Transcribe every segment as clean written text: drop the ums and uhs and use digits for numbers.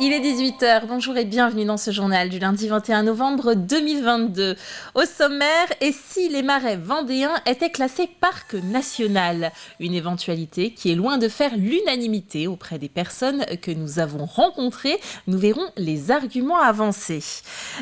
Il est 18h, bonjour et bienvenue dans ce journal du lundi 21 novembre 2022. Au sommaire, et si les marais vendéens étaient classés parc national ? Une éventualité qui est loin de faire l'unanimité auprès des personnes que nous avons rencontrées. Nous verrons les arguments avancés.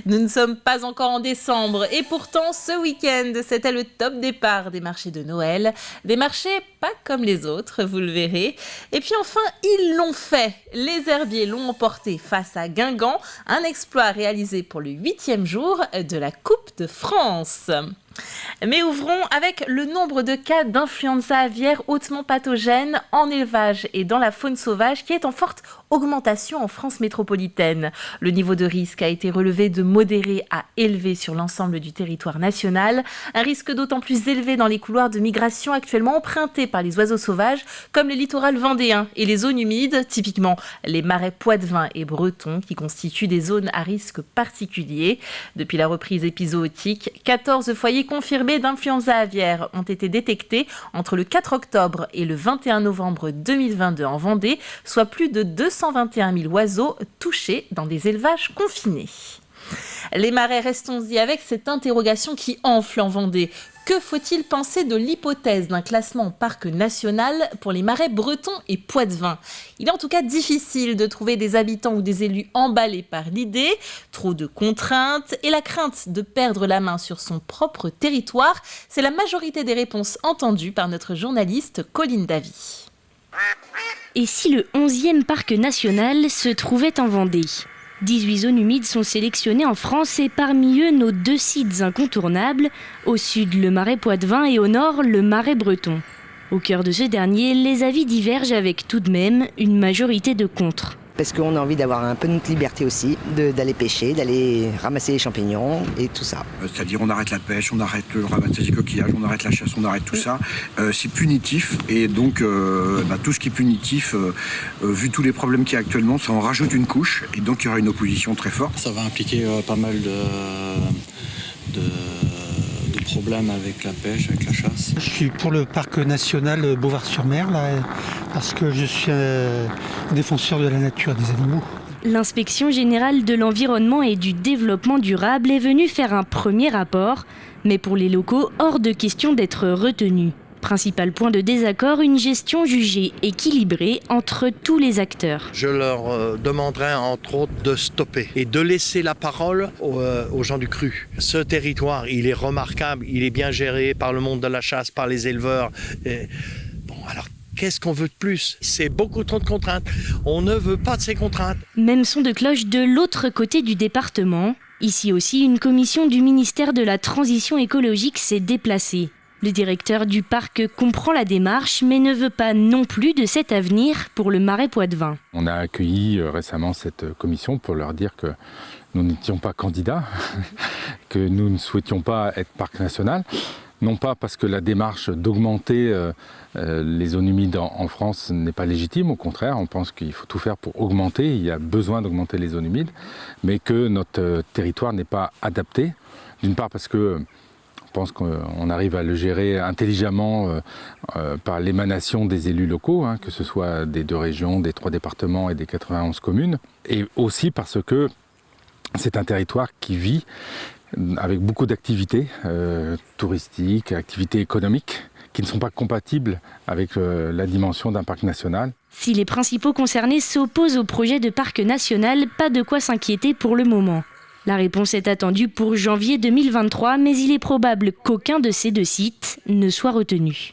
Nous ne sommes pas encore en décembre et pourtant ce week-end, c'était le top départ des marchés de Noël. Des marchés pas comme les autres, vous le verrez. Et puis enfin, ils l'ont fait. Les herbiers l'ont emporté face à Guingamp, un exploit réalisé pour le 8e jour de la Coupe de France. Mais ouvrons avec le nombre de cas d'influenza aviaire hautement pathogène en élevage et dans la faune sauvage qui est en forte augmentation en France métropolitaine. Le niveau de risque a été relevé de modéré à élevé sur l'ensemble du territoire national. Un risque d'autant plus élevé dans les couloirs de migration actuellement empruntés par les oiseaux sauvages comme le littoral vendéen et les zones humides, typiquement les marais poitevins et bretons qui constituent des zones à risque particulier. Depuis la reprise épizootique, 14 foyers confirmés d'influenza aviaire ont été détectés entre le 4 octobre et le 21 novembre 2022 en Vendée, soit plus de 221 000 oiseaux touchés dans des élevages confinés. Les marais, restons-y avec cette interrogation qui enfle en Vendée. Que faut-il penser de l'hypothèse d'un classement en parc national pour les marais bretons et poitevins ? Il est en tout cas difficile de trouver des habitants ou des élus emballés par l'idée, trop de contraintes et la crainte de perdre la main sur son propre territoire. C'est la majorité des réponses entendues par notre journaliste Colline Davy. Et si le 11e parc national se trouvait en Vendée ? 18 zones humides sont sélectionnées en France et parmi eux nos 2 sites incontournables, au sud le marais poitevin et au nord le marais breton. Au cœur de ce dernier, les avis divergent avec tout de même une majorité de contre. Parce qu'on a envie d'avoir un peu de notre liberté aussi, d'aller pêcher, d'aller ramasser les champignons et tout ça. C'est-à-dire on arrête la pêche, on arrête le ramassage des coquillages, on arrête la chasse, on arrête tout ça. C'est punitif et donc tout ce qui est punitif, vu tous les problèmes qu'il y a actuellement, ça en rajoute une couche et donc il y aura une opposition très forte. Ça va impliquer pas mal de problèmes avec la pêche, avec la chasse. Je suis pour le parc national Beauvoir-sur-Mer, là, parce que je suis un défenseur de la nature et des animaux. L'inspection générale de l'environnement et du développement durable est venue faire un premier rapport, mais pour les locaux, hors de question d'être retenu. Principal point de désaccord, une gestion jugée équilibrée entre tous les acteurs. Je leur demanderai entre autres de stopper et de laisser la parole aux gens du cru. Ce territoire, il est remarquable, il est bien géré par le monde de la chasse, par les éleveurs. Alors qu'est-ce qu'on veut de plus ? C'est beaucoup trop de contraintes. On ne veut pas de ces contraintes. Même son de cloche de l'autre côté du département. Ici aussi, une commission du ministère de la Transition écologique s'est déplacée. Le directeur du parc comprend la démarche, mais ne veut pas non plus de cet avenir pour le marais poitevin. On a accueilli récemment cette commission pour leur dire que nous n'étions pas candidats, que nous ne souhaitions pas être parc national. Non pas parce que la démarche d'augmenter les zones humides en France n'est pas légitime, au contraire, on pense qu'il faut tout faire pour augmenter, il y a besoin d'augmenter les zones humides, mais que notre territoire n'est pas adapté. D'une part parce que je pense qu'on arrive à le gérer intelligemment par l'émanation des élus locaux, que ce soit des 2 régions, des 3 départements et des 91 communes. Et aussi parce que c'est un territoire qui vit avec beaucoup d'activités touristiques, activités économiques, qui ne sont pas compatibles avec la dimension d'un parc national. Si les principaux concernés s'opposent au projet de parc national, pas de quoi s'inquiéter pour le moment. La réponse est attendue pour janvier 2023, mais il est probable qu'aucun de ces 2 sites ne soit retenu.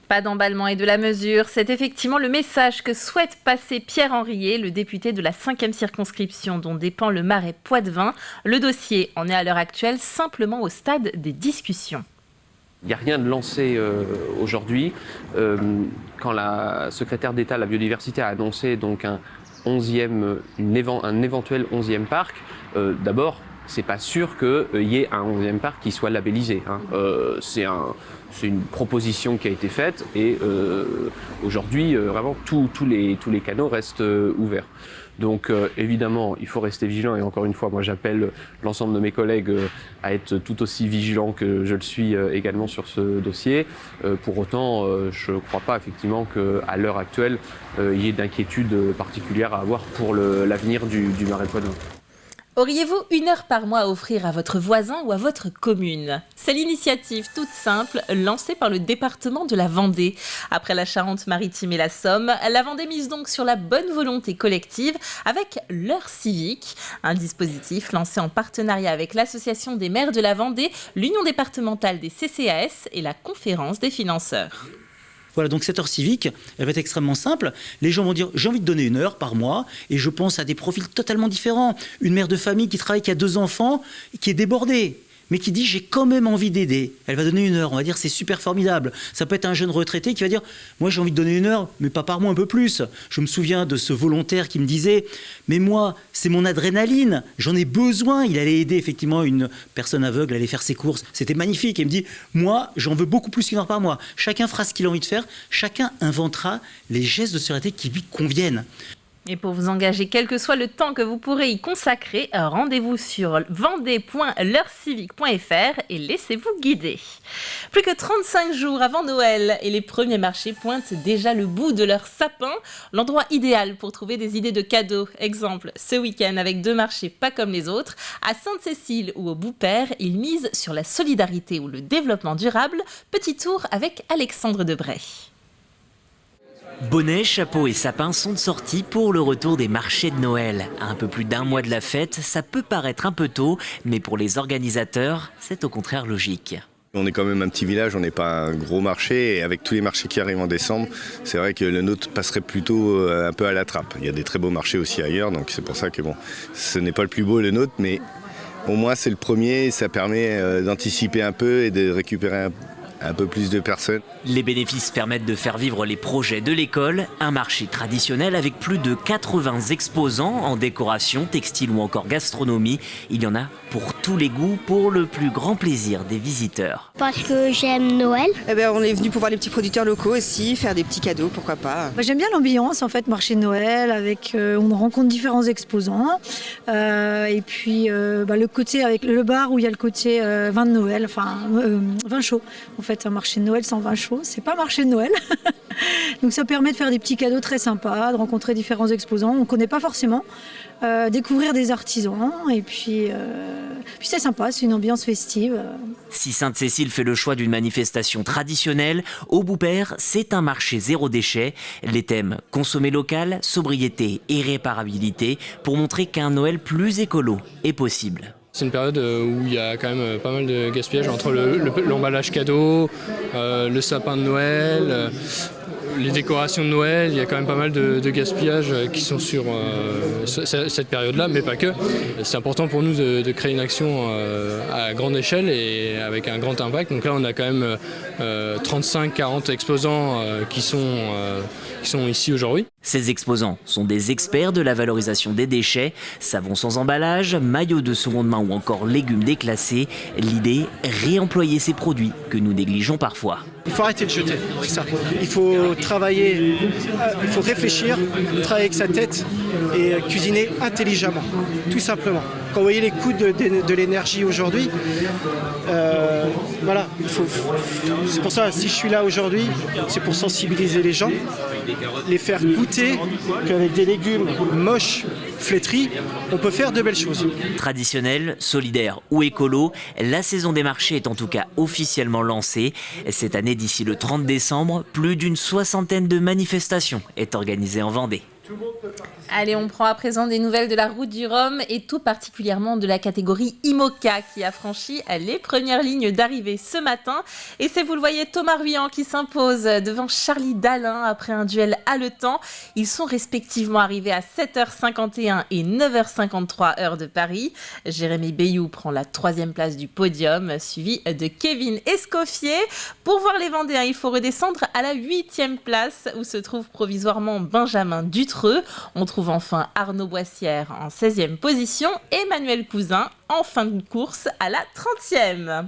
Pas d'emballement et de la mesure, c'est effectivement le message que souhaite passer Pierre Henriet, le député de la 5e circonscription dont dépend le marais poitevin. Le dossier en est à l'heure actuelle simplement au stade des discussions. Il n'y a rien de lancé aujourd'hui. Quand la secrétaire d'État à la biodiversité a annoncé donc un éventuel 11e parc, d'abord, c'est pas sûr qu'il y ait un 11e parc qui soit labellisé. C'est une proposition qui a été faite et aujourd'hui, vraiment, tous les canaux restent ouverts. Donc évidemment, il faut rester vigilant et encore une fois, moi j'appelle l'ensemble de mes collègues à être tout aussi vigilants que je le suis également sur ce dossier. Pour autant, je ne crois pas effectivement qu'à l'heure actuelle, il y ait d'inquiétude particulière à avoir pour l'avenir du marais de Poitevin. Auriez-vous 1 heure par mois à offrir à votre voisin ou à votre commune? C'est l'initiative toute simple lancée par le département de la Vendée. Après la Charente-Maritime et la Somme, la Vendée mise donc sur la bonne volonté collective avec l'heure civique, un dispositif lancé en partenariat avec l'Association des maires de la Vendée, l'Union départementale des CCAS et la Conférence des financeurs. Voilà, donc cette heure civique, elle va être extrêmement simple. Les gens vont dire, j'ai envie de donner 1 heure par mois, et je pense à des profils totalement différents. Une mère de famille qui travaille, qui a 2 enfants, qui est débordée, mais qui dit, j'ai quand même envie d'aider. Elle va donner 1 heure, on va dire, c'est super formidable. Ça peut être un jeune retraité qui va dire, moi j'ai envie de donner 1 heure, mais pas par mois, un peu plus. Je me souviens de ce volontaire qui me disait, mais moi, c'est mon adrénaline, j'en ai besoin. Il allait aider effectivement une personne aveugle à aller faire ses courses. C'était magnifique. Et il me dit, moi, j'en veux beaucoup plus qu'1 heure par mois. Chacun fera ce qu'il a envie de faire. Chacun inventera les gestes de solidarité qui lui conviennent. Et pour vous engager, quel que soit le temps que vous pourrez y consacrer, rendez-vous sur vendée.leurcivique.fr et laissez-vous guider. Plus que 35 jours avant Noël et les premiers marchés pointent déjà le bout de leur sapin, l'endroit idéal pour trouver des idées de cadeaux. Exemple, ce week-end avec 2 marchés pas comme les autres, à Sainte-Cécile ou au Boupère, ils misent sur la solidarité ou le développement durable. Petit tour avec Alexandre Debray. Bonnets, chapeaux et sapins sont de sortie pour le retour des marchés de Noël. À un peu plus d'1 mois de la fête, ça peut paraître un peu tôt, mais pour les organisateurs, c'est au contraire logique. On est quand même un petit village, on n'est pas un gros marché, et avec tous les marchés qui arrivent en décembre, c'est vrai que le nôtre passerait plutôt un peu à la trappe. Il y a des très beaux marchés aussi ailleurs, donc c'est pour ça que bon, ce n'est pas le plus beau le nôtre, mais au moins c'est le premier, ça permet d'anticiper un peu et de récupérer un peu plus de personnes. Les bénéfices permettent de faire vivre les projets de l'école, un marché traditionnel avec plus de 80 exposants en décoration, textile ou encore gastronomie. Il y en a pour tous les goûts, pour le plus grand plaisir des visiteurs. Parce que j'aime Noël. Eh ben, on est venu pour voir les petits producteurs locaux aussi, faire des petits cadeaux, pourquoi pas. J'aime bien l'ambiance, en fait, marché de Noël, avec, on rencontre différents exposants. Et puis le côté avec le bar où il y a le côté vin de Noël, enfin vin chaud. En fait, un marché de Noël sans vin chaud, c'est pas marché de Noël. Donc ça permet de faire des petits cadeaux très sympas, de rencontrer différents exposants. On ne connaît pas forcément. Découvrir des artisans et puis c'est sympa, c'est une ambiance festive. Si Sainte-Cécile fait le choix d'une manifestation traditionnelle, au Boupère, c'est un marché zéro déchet. Les thèmes consommer local, sobriété et réparabilité pour montrer qu'un Noël plus écolo est possible. C'est une période où il y a quand même pas mal de gaspillage entre l'emballage cadeau, le sapin de Noël, les décorations de Noël. Il y a quand même pas mal de gaspillage qui sont sur cette période-là, mais pas que. C'est important pour nous de créer une action à grande échelle et avec un grand impact. Donc là, on a quand même 35-40 exposants qui sont ici aujourd'hui. Ces exposants sont des experts de la valorisation des déchets, savon sans emballage, maillots de seconde main ou encore légumes déclassés. L'idée, réemployer ces produits que nous négligeons parfois. Il faut arrêter de jeter, c'est ça. Il faut travailler, il faut réfléchir, travailler avec sa tête et cuisiner intelligemment, tout simplement. Quand vous voyez les coûts de l'énergie aujourd'hui, voilà, c'est pour ça, si je suis là aujourd'hui, c'est pour sensibiliser les gens, les faire goûter qu'avec des légumes moches, flétris, on peut faire de belles choses. Traditionnel, solidaire ou écolo, la saison des marchés est en tout cas officiellement lancée. Cette année, d'ici le 30 décembre, plus d'une 60aine de manifestations est organisée en Vendée. Allez, on prend à présent des nouvelles de la route du Rhum et tout particulièrement de la catégorie IMOCA qui a franchi les premières lignes d'arrivée ce matin. Et c'est, vous le voyez, Thomas Ruyant qui s'impose devant Charlie Dalin après un duel haletant. Ils sont respectivement arrivés à 7h51 et 9h53 heure de Paris. Jérémy Bayou prend la 3e place du podium, suivi de Kevin Escoffier. Pour voir les Vendéens, il faut redescendre à la 8e place où se trouve provisoirement Benjamin Dutreux. On trouve enfin Arnaud Boissière en 16e position et Emmanuel Cousin en fin de course à la 30e.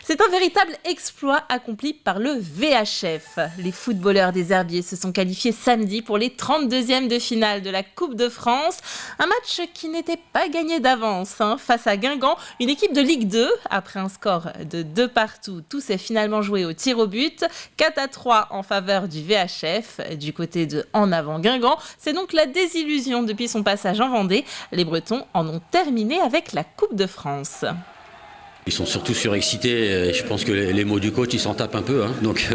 C'est un véritable exploit accompli par le VHF. Les footballeurs des Herbiers se sont qualifiés samedi pour les 32e de finale de la Coupe de France. Un match qui n'était pas gagné d'avance face à Guingamp, une équipe de Ligue 2. Après un score de 2-2, tout s'est finalement joué au tir au but. 4-3 en faveur du VHF. Du côté de En Avant Guingamp, c'est donc la désillusion depuis son passage en Vendée. Les Bretons en ont terminé avec la Coupe de France. Ils sont surtout surexcités, je pense que les mots du coach ils s'en tapent un peu, donc,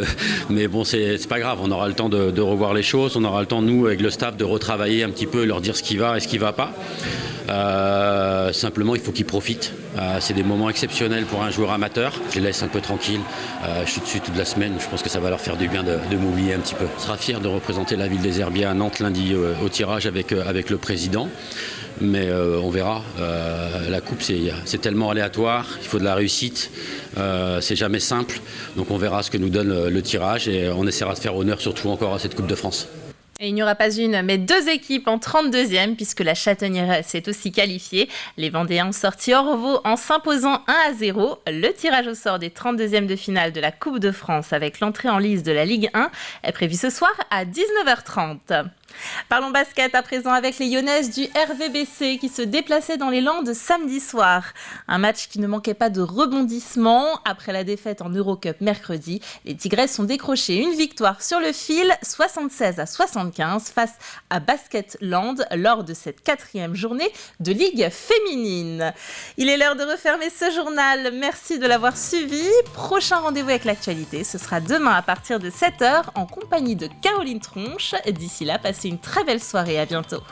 mais bon c'est pas grave, on aura le temps de revoir les choses, on aura le temps nous avec le staff de retravailler un petit peu, leur dire ce qui va et ce qui va pas. Simplement il faut qu'ils profitent, c'est des moments exceptionnels pour un joueur amateur, je les laisse un peu tranquilles, je suis dessus toute la semaine, je pense que ça va leur faire du bien de m'oublier un petit peu. Je serai fier de représenter la ville des Herbiers à Nantes lundi au tirage avec le président. Mais on verra, la coupe c'est tellement aléatoire, il faut de la réussite, c'est jamais simple, donc on verra ce que nous donne le tirage et on essaiera de faire honneur surtout encore à cette Coupe de France. Et il n'y aura pas une, mais 2 équipes en 32e, puisque la Châtaignière s'est aussi qualifiée. Les Vendéens ont sorti Orvaux en s'imposant 1-0. Le tirage au sort des 32e de finale de la Coupe de France avec l'entrée en lice de la Ligue 1 est prévu ce soir à 19h30. Parlons basket à présent avec les Lyonnaises du RVBC qui se déplaçaient dans les Landes samedi soir. Un match qui ne manquait pas de rebondissement. Après la défaite en Eurocup mercredi, les Tigresses ont décroché une victoire sur le fil, 76-75 face à Basketland lors de cette 4e journée de Ligue féminine. Il est l'heure de refermer ce journal. Merci de l'avoir suivi. Prochain rendez-vous avec l'actualité, ce sera demain à partir de 7h en compagnie de Caroline Tronche. D'ici là, passez une très belle soirée, à bientôt.